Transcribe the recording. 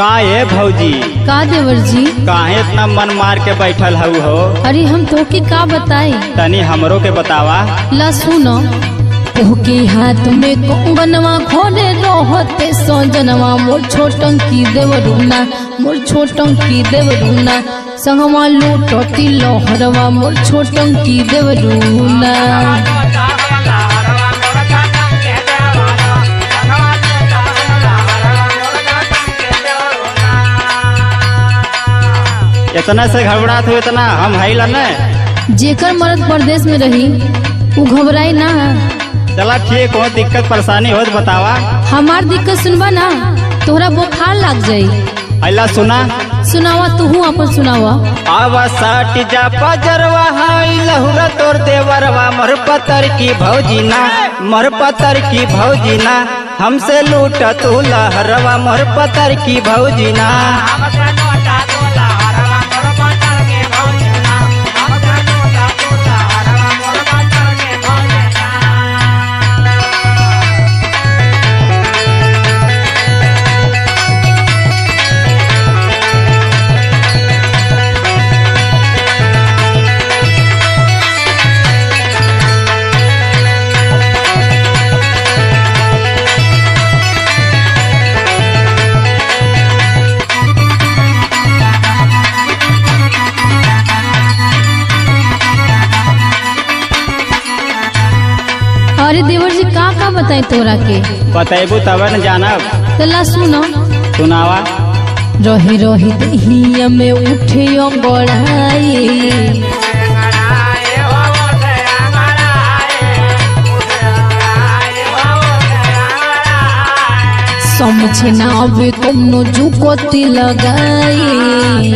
का ये भौजी का देवर जी काहे इतना मन मार के बैठल हऊ हो? अरे हम तोके का बताई तनी हमरो के बतावा। ला सुनो तोके हाथ में कंगनवा खोले रहते सजनवा मोर छोटंकी देवरुना मोर छोटंकी देवरुना संगवा लूटती लहरवा मोर छोटंकी देवरुना। इतना से घबरात हो इतना हम है ला न जेकर मर्द प्रदेश में रही वो घबराई ना। चला ठीक हो, दिक्कत परेशानी हो तो बतावा। हमार दिक्कत सुनबा ना तोहरा बुखार लग जाई। अल्लाह सुना सुनावा तू अपन सुनावा। आवा साट जा पजरवा हाई लहुरा तोर देवरवा मोर पतर की भौजीना मोर पतर की भौजीना हमसे लूट तू लहरवा मोर पतर की भौजीना। अरे देवर जी का बताई तोरा के? बतेबू तब न जानब। तला सुनो सुनावा। रही रही दहिया में उठे अंगड़ाई समझे ना अबे तुमनो जुकोती लगाई